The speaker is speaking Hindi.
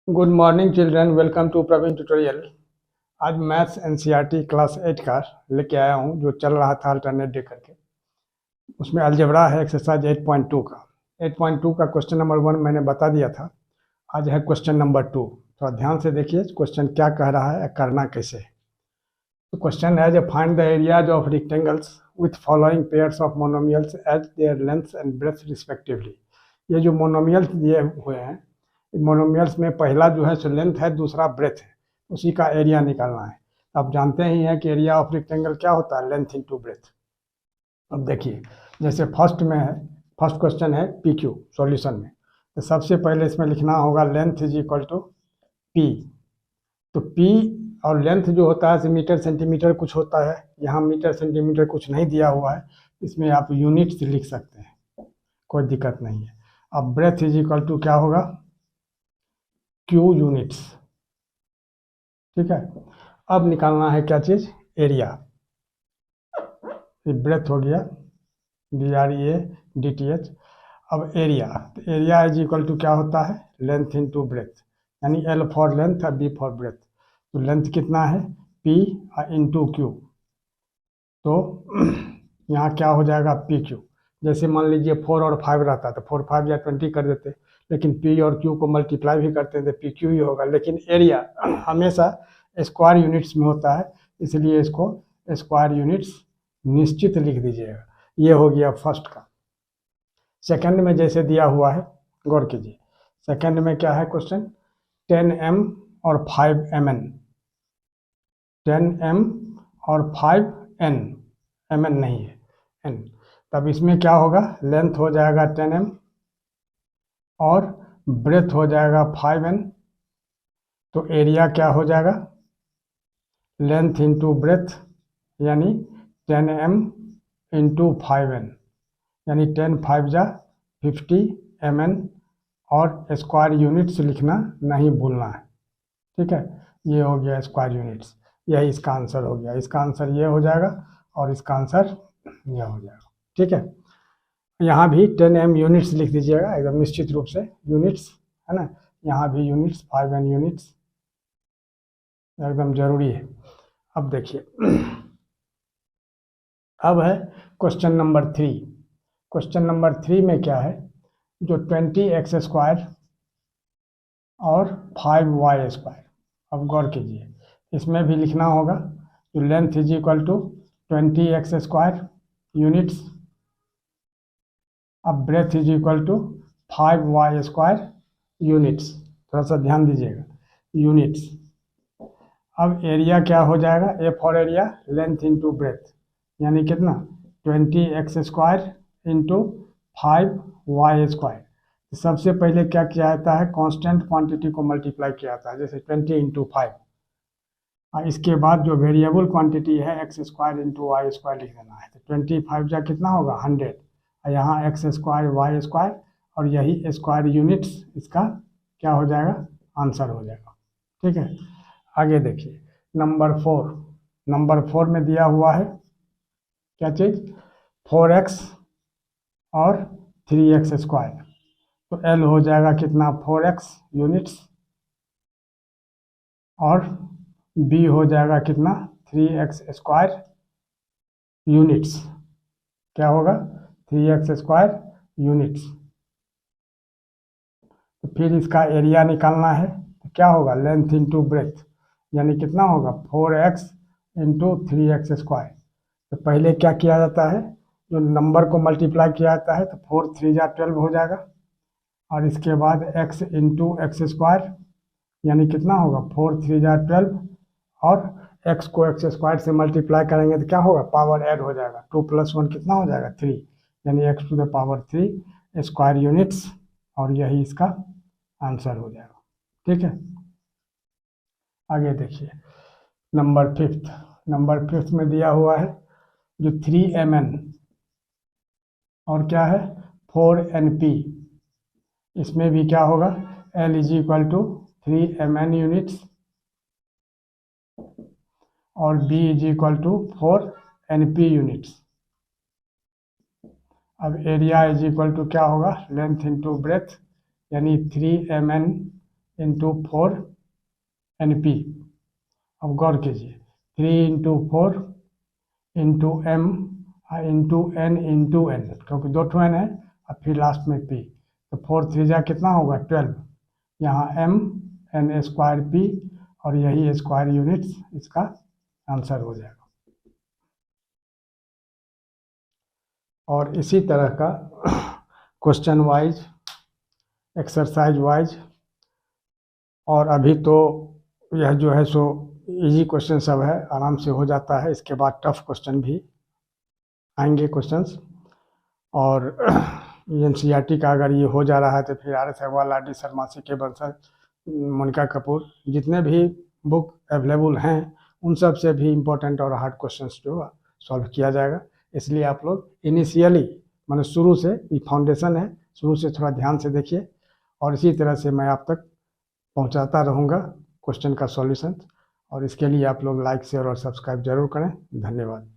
Good morning children, welcome to Praveen tutorial. आज मैथ्स एनसीईआरटी क्लास 8 का लेके आया हूँ, जो चल रहा था अल्टरनेट डे करके। उसमें अलजेब्रा है एक्सरसाइज 8.2 का। 8.2 का क्वेश्चन नंबर 1 मैंने बता दिया था। आज है क्वेश्चन नंबर 2। थोड़ा ध्यान से देखिए क्वेश्चन क्या कह रहा है, करना कैसे है। तो क्वेश्चन है, जो find the areas of rectangles with following pairs of monomials as their length and breadth respectively. ये जो मोनोमियल्स दिए हुए हैं, मोनोमियल्स में पहला जो है सो लेंथ है, दूसरा ब्रेथ है, उसी का एरिया निकालना है। आप जानते ही हैं कि एरिया ऑफ रेक्टेंगल क्या होता है, लेंथ इंटू ब्रेथ। अब देखिए, जैसे फर्स्ट में है, फर्स्ट क्वेश्चन है पी क्यू सॉल्यूशन में, तो सबसे पहले इसमें लिखना होगा length is equal to P. तो पी और लेंथ जो होता है मीटर सेंटीमीटर कुछ होता है, यहाँ मीटर सेंटीमीटर कुछ नहीं दिया हुआ है, इसमें आप यूनिट्स लिख सकते हैं, कोई दिक्कत नहीं है। अब ब्रेथ इज इक्वल टू क्या होगा, क्यू यूनिट्स। ठीक है, अब निकालना है क्या चीज़, एरिया। ये ब्रेथ हो गया, BREADTH। अब एरिया, तो एरिया इज इक्वल टू क्या होता है, लेंथ इनटू ब्रेथ, यानी L फॉर लेंथ और B फॉर ब्रेथ। तो लेंथ कितना है, P इंटू Q। तो यहाँ क्या हो जाएगा, PQ। जैसे मान लीजिए 4 और 5 रहता तो 4 5 या 20 कर देते, लेकिन P और Q को मल्टीप्लाई भी करते हैं तो PQ ही होगा। लेकिन एरिया हमेशा स्क्वायर यूनिट्स में होता है, इसलिए इसको स्क्वायर यूनिट्स निश्चित लिख दीजिएगा। ये हो गया फर्स्ट का। सेकंड में जैसे दिया हुआ है, गौर कीजिए। सेकंड में क्या है क्वेश्चन, 10m और 5mn, 10m और 5n, mn नहीं है n। तब इसमें क्या होगा, लेंथ हो जाएगा 10m और ब्रेथ हो जाएगा 5n। तो एरिया क्या हो जाएगा, लेंथ इंटू ब्रेथ, यानी 10m इंटू 5n, यानी 10 5 जा 50 mn, और स्क्वायर यूनिट्स लिखना नहीं भूलना है। ठीक है, ये हो गया स्क्वायर यूनिट्स, यही इसका आंसर हो गया। इसका आंसर ये हो जाएगा और इसका आंसर ये हो जाएगा। ठीक है, यहाँ भी 10m यूनिट्स लिख दीजिएगा एकदम निश्चित रूप से, यूनिट्स है ना, यहाँ भी यूनिट्स, 5n यूनिट्स एकदम जरूरी है। अब देखिए अब है क्वेश्चन नंबर 3। क्वेश्चन नंबर 3 में क्या है, जो 20x² और 5y²। अब गौर कीजिए, इसमें भी लिखना होगा जो length is equal to 20x² units, अब breadth is equal to 5y² units. थोड़ा सा ध्यान दीजिएगा, यूनिट्स। अब एरिया क्या हो जाएगा, A for area, length into breadth, यानी कितना, 20x² इंटू 5y²। सबसे पहले क्या किया जाता है, कांस्टेंट क्वांटिटी को मल्टीप्लाई किया जाता है, जैसे 20 इंटू 5, और इसके बाद जो वेरिएबल क्वांटिटी है x² इंटू y² लिख देना है। तो 25 जा कितना होगा, 100, और यहाँ x² y², और यही स्क्वायर यूनिट्स इसका क्या हो जाएगा, आंसर हो जाएगा। ठीक है, आगे देखिए नंबर 4। नंबर 4 में दिया हुआ है क्या चीज़, 4x और 3x²। तो L हो जाएगा कितना, 4x यूनिट्स, और B हो जाएगा कितना, 3x² यूनिट्स। क्या होगा, 3x² यूनिट्स। तो फिर इसका एरिया निकालना है, तो क्या होगा, लेंथ इंटू ब्रेथ, यानी कितना होगा, 4x इंटू 3x²। तो पहले क्या किया जाता है, जो नंबर को मल्टीप्लाई किया जाता है, तो 4 3 जा 12 हो जाएगा, और इसके बाद x इंटू x², यानी कितना होगा, 4 3 जा 12, और x को x² से मल्टीप्लाई करेंगे तो क्या होगा, पावर ऐड हो जाएगा, 2 + 1 कितना हो जाएगा, 3, यानी x to the power 3 square units, और यही इसका आंसर हो जाएगा। ठीक है, आगे देखिए नंबर 5। नंबर 5 में दिया हुआ है जो 3mn और क्या है 4np। इसमें भी क्या होगा, L is equal to 3mn units, और B is equal to 4np units. अब एरिया इज इक्वल टू क्या होगा, लेंथ इंटू ब्रेथ, यानी 3mn इंटू 4 NP। अब गौर कीजिए 3 into 4 into M into N into N, क्योंकि 2 n है, और फिर लास्ट में P, तो 4 3 जा कितना होगा 12। यहाँ M N स्क्वायर P, और यही स्क्वायर यूनिट्स इसका आंसर हो जाएगा। और इसी तरह का क्वेश्चन वाइज, एक्सरसाइज वाइज, और अभी तो यह जो है सो इजी क्वेश्चन सब है, आराम से हो जाता है। इसके बाद टफ क्वेश्चन भी आएंगे क्वेश्चंस। और NCERT का अगर ये हो जा रहा है तो फिर RS Agarwal, RD Sharma, CK Bansal, Monika Kapoor, जितने भी बुक अवेलेबल हैं उन सब से भी इम्पोर्टेंट और हार्ड क्वेश्चंस जो सॉल्व किया जाएगा। इसलिए आप लोग इनिशियली माने शुरू से, ये फाउंडेशन है, शुरू से थोड़ा ध्यान से देखिए, और इसी तरह से मैं आप तक पहुंचाता रहूँगा क्वेश्चन का सॉल्यूशन। और इसके लिए आप लोग लाइक, शेयर और सब्सक्राइब जरूर करें। धन्यवाद।